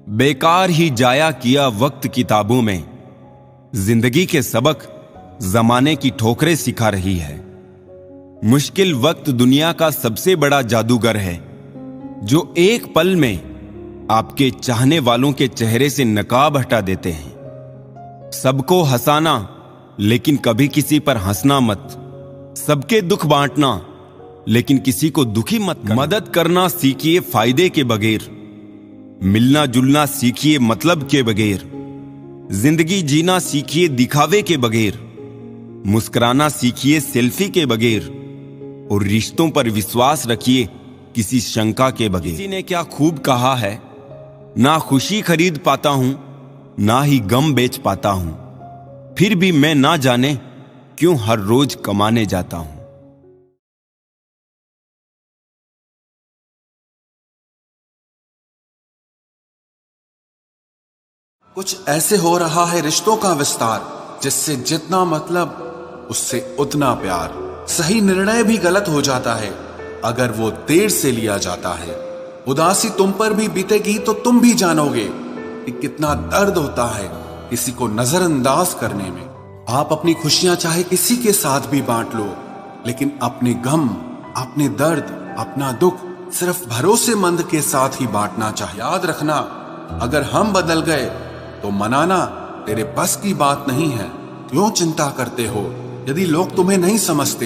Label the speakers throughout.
Speaker 1: बेकार ही जाया किया वक्त किताबों में, जिंदगी के सबक जमाने की ठोकरें सिखा रही है। मुश्किल वक्त दुनिया का सबसे बड़ा जादूगर है, जो एक पल में आपके चाहने वालों के चेहरे से नकाब हटा देते हैं। सबको हंसाना लेकिन कभी किसी पर हंसना मत। सबके दुख बांटना लेकिन किसी को दुखी मत करना। मदद करना सीखिए फायदे के बगैर, मिलना जुलना सीखिए मतलब के बगैर, जिंदगी जीना सीखिए दिखावे के बगैर, मुस्कुराना सीखिए सेल्फी के बगैर, और रिश्तों पर विश्वास रखिए किसी शंका के बगैर। किसी ने क्या खूब कहा है, ना खुशी खरीद पाता हूं ना ही गम बेच पाता हूं, फिर भी मैं ना जाने क्यों हर रोज कमाने जाता हूं।
Speaker 2: कुछ ऐसे हो रहा है रिश्तों का विस्तार, जिससे जितना मतलब उससे उतना प्यार। सही निर्णय भी गलत हो जाता है अगर वो देर से लिया जाता है। उदासी तुम पर भी बीतेगी तो तुम भी जानोगे कि कितना दर्द होता है किसी को नजरअंदाज करने में। आप अपनी खुशियां चाहे किसी के साथ भी बांट लो, लेकिन अपने गम, अपने दर्द, अपना दुख सिर्फ भरोसेमंद के साथ ही बांटना चाहिए। याद रखना, अगर हम बदल गए तो मनाना तेरे बस की बात नहीं है। क्यों चिंता करते हो यदि लोग तुम्हें नहीं समझते?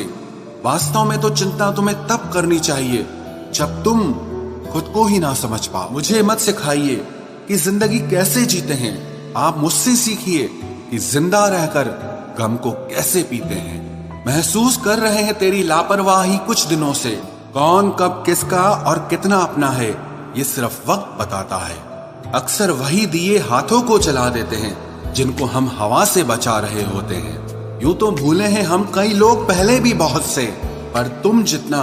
Speaker 2: वास्तव में तो चिंता तुम्हें तब करनी चाहिए जब तुम खुद को ही ना समझ पाओ। मुझे मत सिखाइए कि जिंदगी कैसे जीते हैं, आप मुझसे सीखिए कि जिंदा रहकर गम को कैसे पीते हैं। महसूस कर रहे हैं तेरी लापरवाही कुछ दिनों से। कौन कब किसका और कितना अपना है ये सिर्फ वक्त बताता है। अक्सर वही दिए हाथों को जला देते हैं जिनको हम हवा से बचा रहे होते हैं। यूं तो भूले हैं हम कई लोग पहले भी बहुत से, पर तुम जितना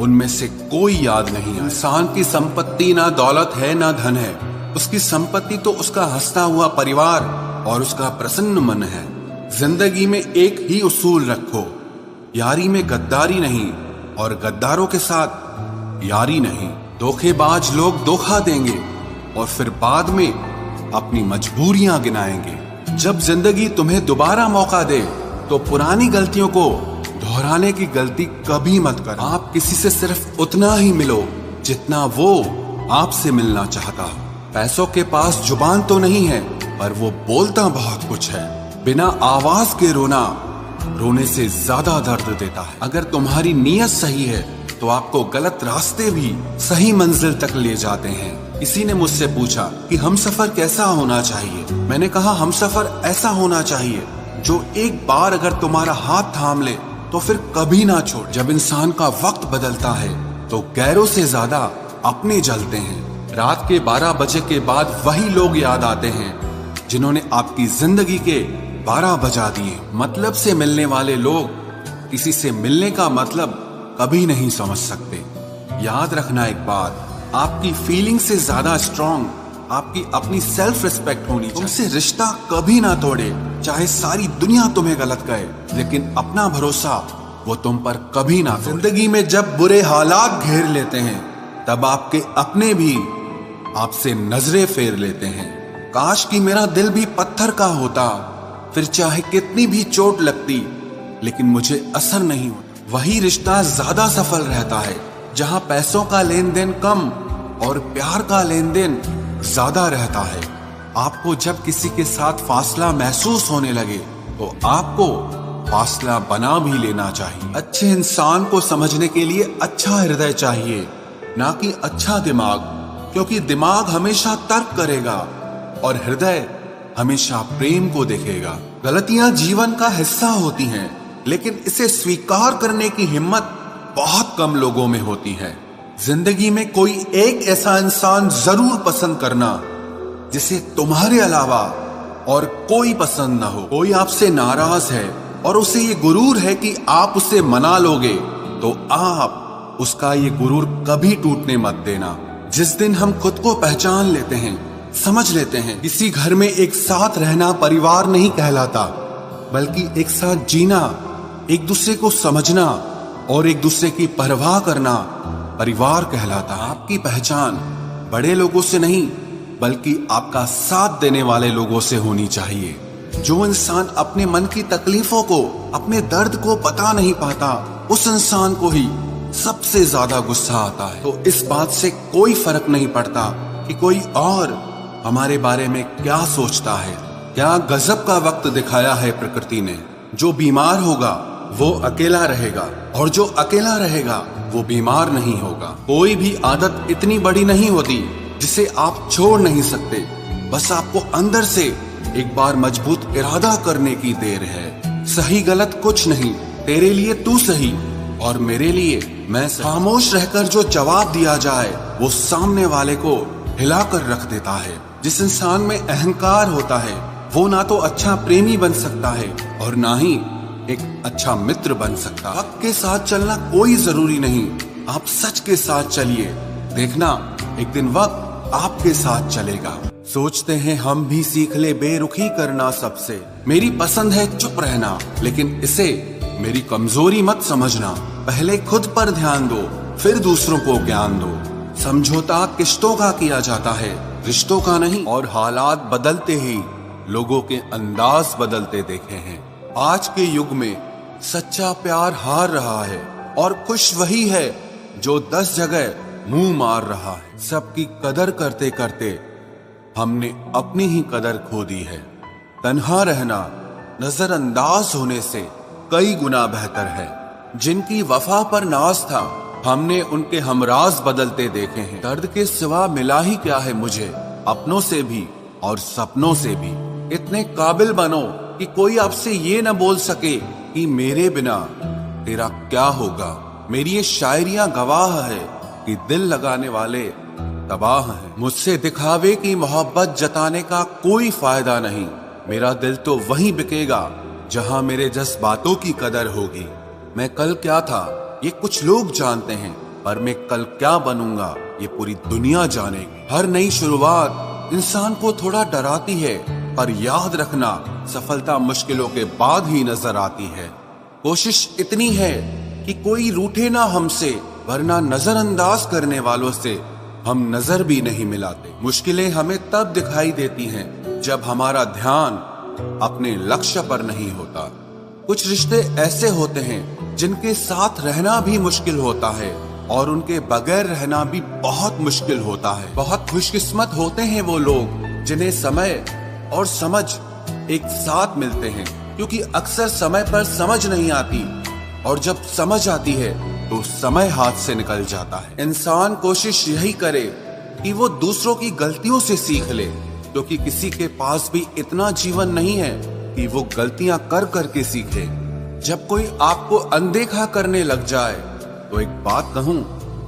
Speaker 2: उनमें से कोई याद नहीं। इंसान की संपत्ति ना दौलत है ना धन है, उसकी संपत्ति तो उसका हंसता हुआ परिवार और उसका प्रसन्न मन है। जिंदगी में एक ही उसूल रखो, यारी में गद्दारी नहीं और गद्दारों के साथ यारी नहीं। धोखेबाज लोग धोखा देंगे और फिर बाद में अपनी मजबूरियां गिनाएंगे। जब जिंदगी तुम्हें दोबारा मौका दे तो पुरानी गलतियों को दोहराने की गलती कभी मत करो। आप किसी से सिर्फ उतना ही मिलो जितना वो आपसे मिलना चाहता। पैसों के पास जुबान तो नहीं है, पर वो बोलता बहुत कुछ है। बिना आवाज के रोना रोने से ज्यादा दर्द देता है। अगर तुम्हारी नीयत सही है तो आपको गलत रास्ते भी सही मंजिल तक ले जाते हैं। किसी ने मुझसे पूछा कि हमसफर कैसा होना चाहिए। मैंने कहा हमसफर ऐसा होना चाहिए जो एक बार अगर तुम्हारा हाथ थाम ले तो फिर कभी ना छोड़। जब इंसान का वक्त बदलता है तो गैरों से ज्यादा अपने जलते हैं। रात के 12 बजे के बाद वही लोग याद आते हैं जिन्होंने आपकी जिंदगी के 12 बजा दिए। मतलब से मिलने वाले लोग किसी से मिलने का मतलब कभी नहीं समझ सकते। याद रखना एक बात, आपकी फीलिंग से ज्यादा स्ट्रॉन्ग आपकी अपनी सेल्फ रिस्पेक्ट होनी चाहिए। तुमसे रिश्ता कभी ना तोड़े, चाहे सारी दुनिया तुम्हें गलत कहे, लेकिन अपना भरोसा वो तुम पर कभी ना तोड़े। जिंदगी में जब बुरे हालात घेर लेते हैं तब आपके अपने भी आपसे नजरें फेर लेते हैं। काश कि मेरा दिल भी पत्थर का होता, फिर चाहे कितनी भी चोट लगती लेकिन मुझे असर नहीं होता। वही रिश्ता ज्यादा सफल रहता है जहां पैसों का लेन देन कम और प्यार का लेन देन ज्यादा रहता है। आपको जब किसी के साथ फासला महसूस होने लगे तो आपको फासला बना भी लेना चाहिए। अच्छे इंसान को समझने के लिए अच्छा हृदय चाहिए, ना कि अच्छा दिमाग, क्योंकि दिमाग हमेशा तर्क करेगा और हृदय हमेशा प्रेम को देखेगा। गलतियां जीवन का हिस्सा होती हैं, लेकिन इसे स्वीकार करने की हिम्मत बहुत कम लोगों में होती है। जिंदगी में कोई एक ऐसा इंसान जरूर पसंद करना जिसे तुम्हारे अलावा और कोई पसंद ना हो। कोई आपसे नाराज है और उसे ये गुरूर है कि आप उसे मना लोगे, तो आप उसका ये गुरूर कभी टूटने मत देना। जिस दिन हम खुद को पहचान लेते हैं, समझ लेते हैं किसी घर में एक साथ रहना परिवार नहीं कहलाता, बल्कि एक साथ जीना, एक दूसरे को समझना और एक दूसरे की परवाह करना परिवार कहलाता। आपकी पहचान बड़े लोगों से नहीं बल्कि आपका साथ देने वाले लोगों से होनी चाहिए। जो इंसान अपने मन की तकलीफों को, अपने दर्द को बता नहीं पाता, उस इंसान को ही सबसे ज्यादा गुस्सा आता है। तो इस बात से कोई फर्क नहीं पड़ता कि कोई और हमारे बारे में क्या सोचता है। क्या गजब का वक्त दिखाया है प्रकृति ने। जो बीमार होगा वो अकेला रहेगा, और जो अकेला रहेगा वो बीमार नहीं होगा। कोई भी आदत इतनी बड़ी नहीं होती जिसे आप छोड़ नहीं सकते। बस आपको अंदर से एक बार मजबूत इरादा करने की देर है। सही गलत कुछ नहीं, तेरे लिए तू सही और मेरे लिए मैं सही। खामोश रहकर जो जवाब दिया जाए वो सामने वाले को हिलाकर रख देता है। जिस इंसान में अहंकार होता है वो ना तो अच्छा प्रेमी बन सकता है और ना ही एक अच्छा मित्र बन सकता। वक्त के साथ चलना कोई जरूरी नहीं, आप सच के साथ चलिए, देखना एक दिन वक्त आपके साथ चलेगा। सोचते हैं हम भी सीख ले बेरुखी करना सबसे। मेरी पसंद है चुप रहना, लेकिन इसे मेरी कमजोरी मत समझना। पहले खुद पर ध्यान दो, फिर दूसरों को ज्ञान दो। समझौता किश्तों का किया जाता है, रिश्तों का नहीं। और हालात बदलते ही लोगों के अंदाज बदलते देखे हैं। आज के युग में सच्चा प्यार हार रहा है और खुश वही है जो 10 जगह मुंह मार रहा है। सबकी कदर करते करते हमने अपनी ही कदर खो दी है। तन्हा रहना नजरअंदाज होने से कई गुना बेहतर है। जिनकी वफा पर नाज था हमने उनके हमराज बदलते देखे हैं। दर्द के सिवा मिला ही क्या है मुझे, अपनों से भी और सपनों से भी। इतने काबिल बनो कि कोई आपसे ये न बोल सके कि मेरे बिना तेरा क्या होगा। मेरी ये शायरियां गवाह है कि दिल लगाने वाले तबाह हैं। मुझसे दिखावे की मोहब्बत जताने का कोई फायदा नहीं। मेरा दिल तो वहीं बिकेगा जहां मेरे जज्बातों की कदर होगी। मैं कल क्या था ये कुछ लोग जानते हैं, पर मैं कल क्या बनूंगा ये पूरी दुनिया जानेगी। हर नई शुरुआत इंसान को थोड़ा डराती है, पर याद रखना सफलता मुश्किलों के बाद ही नजर आती है। कोशिश इतनी है कि कोई रूठे ना हमसे, वरना नजरअंदाज करने वालों से हम नजर भी नहीं मिलाते। मुश्किलें हमें तब दिखाई देती हैं जब हमारा ध्यान अपने लक्ष्य पर नहीं होता। कुछ रिश्ते ऐसे होते हैं जिनके साथ रहना भी मुश्किल होता है और उनके बगैर रहना भी बहुत मुश्किल होता है। बहुत खुशकिस्मत होते हैं वो लोग जिन्हें समय और समझ एक साथ मिलते हैं, क्योंकि अक्सर समय पर समझ नहीं आती और जब समझ आती है तो समय हाथ से निकल जाता है। इंसान कोशिश यही करे कि वो दूसरों की गलतियों से सीख ले, क्योंकि किसी के पास भी इतना जीवन नहीं है कि वो गलतियां कर करके सीखे। जब कोई आपको अनदेखा करने लग जाए तो एक बात कहूं,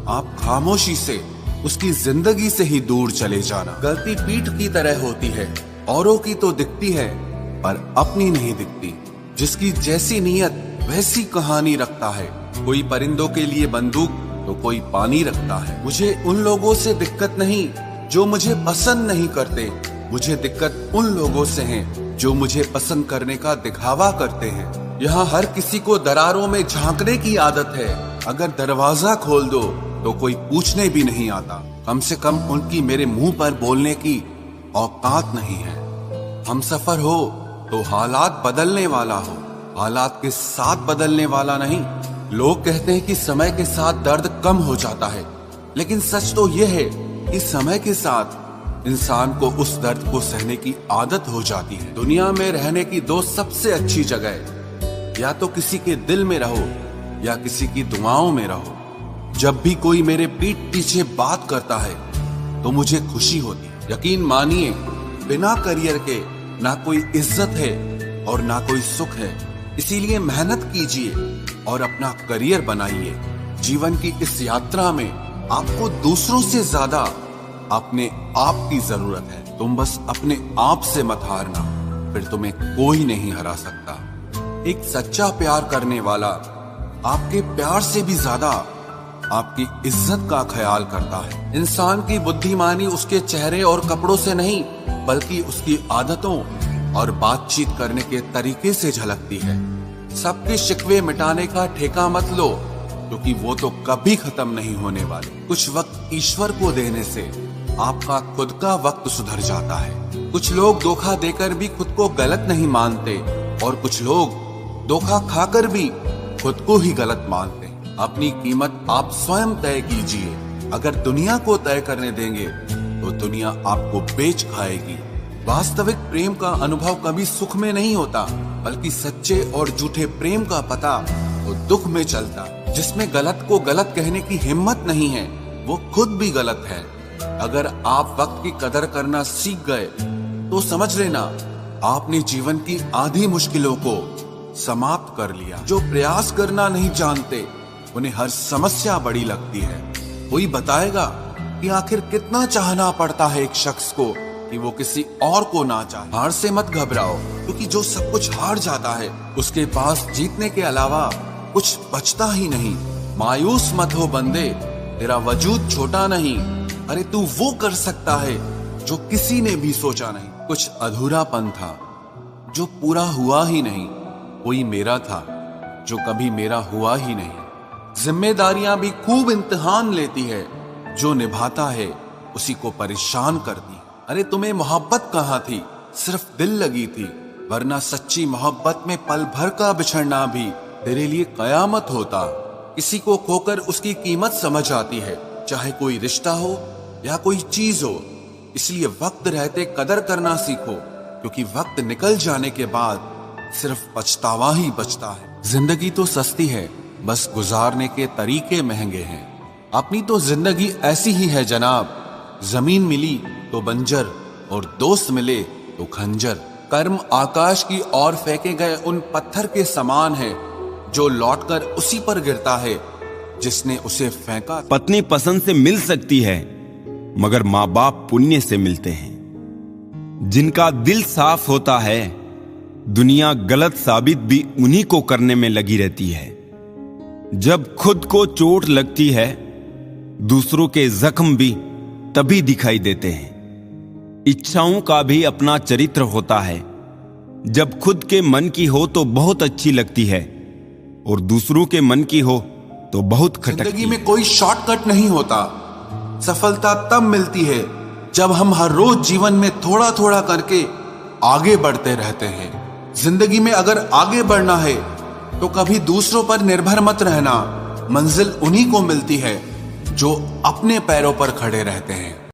Speaker 2: आप खामोशी से उसकी जिंदगी से ही दूर चले जाना। गलती पीठ की तरह होती है, औरों की तो दिखती है पर अपनी नहीं दिखती। जिसकी जैसी नीयत वैसी कहानी रखता है। कोई परिंदों के लिए बंदूक तो कोई पानी रखता है। मुझे उन लोगों से दिक्कत नहीं जो मुझे पसंद नहीं करते, मुझे दिक्कत उन लोगों से है जो मुझे पसंद करने का दिखावा करते हैं। यहाँ हर किसी को दरारों में झांकने की आदत है। अगर दरवाजा खोल दो तो कोई पूछने भी नहीं आता। कम से कम उनकी मेरे मुंह पर बोलने की औकात नहीं है। हम सफर हो तो हालात बदलने वाला हो, हालात के साथ बदलने वाला नहीं। लोग कहते हैं कि समय के साथ दर्द कम हो जाता है, लेकिन सच तो यह है कि समय के साथ इंसान को उस दर्द को सहने की आदत हो जाती है। दुनिया में रहने की दो सबसे अच्छी जगह, या तो किसी के दिल में रहो या किसी की दुआओं में रहो। जब भी कोई मेरे पीठ पीछे बात करता है तो मुझे खुशी होती है। यकीन मानिए, बिना करियर के ना कोई इज्जत है और ना कोई सुख है। इसीलिए मेहनत कीजिए और अपना करियर बनाइए। जीवन की इस यात्रा में आपको दूसरों से ज्यादा अपने आप की जरूरत है। तुम बस अपने आप से मत हारना, फिर तुम्हें कोई नहीं हरा सकता। एक सच्चा प्यार करने वाला आपके प्यार से भी ज्यादा आपकी इज्जत का ख्याल करता है। इंसान की बुद्धिमानी उसके चेहरे और कपड़ों से नहीं, बल्कि उसकी आदतों और बातचीत करने के तरीके से झलकती है। सबके शिकवे मिटाने का ठेका मत लो, क्योंकि वो तो कभी खत्म नहीं होने वाले। कुछ वक्त ईश्वर को देने से आपका खुद का वक्त सुधर जाता है। कुछ लोग धोखा देकर भी खुद को गलत नहीं मानते और कुछ लोग धोखा खाकर भी खुद को ही गलत मानते हैं। अपनी कीमत आप स्वयं तय कीजिए। अगर दुनिया को तय करने देंगे तो दुनिया आपको बेच खाएगी। वास्तविक प्रेम का अनुभव कभी सुख में नहीं होता, बल्कि सच्चे और झूठे प्रेम का पता तो दुख में चलता। जिसमें गलत को गलत कहने की हिम्मत नहीं है, वो खुद भी गलत है। अगर आप वक्त की कदर करना सीख गए तो समझ लेना आपने जीवन की आधी मुश्किलों को समाप्त कर लिया। जो प्रयास करना नहीं जानते उन्हें हर समस्या बड़ी लगती है। कोई बताएगा कि आखिर कितना चाहना पड़ता है एक शख्स को कि वो किसी और को ना चाहे। हार से मत घबराओ, क्योंकि जो सब कुछ हार जाता है उसके पास जीतने के अलावा कुछ बचता ही नहीं। मायूस मत हो बंदे, तेरा वजूद छोटा नहीं। अरे तू वो कर सकता है जो किसी ने भी सोचा नहीं। कुछ अधूरापन था जो पूरा हुआ ही नहीं। कोई मेरा था जो कभी मेरा हुआ ही नहीं। जिम्मेदारियां भी खूब इम्तिहान लेती है, जो निभाता है उसी को परेशान करती है। अरे तुम्हें मोहब्बत कहाँ थी, सिर्फ दिल लगी थी, वरना सच्ची मोहब्बत में पल भर का बिछड़ना भी तेरे लिए कयामत होता। किसी को खोकर उसकी कीमत समझ आती है, चाहे कोई रिश्ता हो या कोई चीज हो। इसलिए वक्त रहते कदर करना सीखो, क्योंकि वक्त निकल जाने के बाद सिर्फ पछतावा ही बचता है। जिंदगी तो सस्ती है, बस गुजारने के तरीके महंगे हैं। अपनी तो जिंदगी ऐसी ही है जनाब, जमीन मिली तो बंजर और दोस्त मिले तो खंजर। कर्म आकाश की ओर फेंके गए उन पत्थर के समान है, जो लौटकर उसी पर गिरता है जिसने उसे फेंका।
Speaker 1: पत्नी पसंद से मिल सकती है, मगर माँ बाप पुण्य से मिलते हैं। जिनका दिल साफ होता है, दुनिया गलत साबित भी उन्हीं को करने में लगी रहती है। जब खुद को चोट लगती है, दूसरों के जख्म भी तभी दिखाई देते हैं। इच्छाओं का भी अपना चरित्र होता है। जब खुद के मन की हो तो बहुत अच्छी लगती है, और दूसरों के मन की हो तो बहुत खटकती है।
Speaker 2: जिंदगी में कोई शॉर्टकट नहीं होता। सफलता तब मिलती है जब हम हर रोज जीवन में थोड़ा थोड़ा करके आगे बढ़ते रहते हैं। जिंदगी में अगर आगे बढ़ना है तो कभी दूसरों पर निर्भर मत रहना। मंजिल उन्हीं को मिलती है जो अपने पैरों पर खड़े रहते हैं।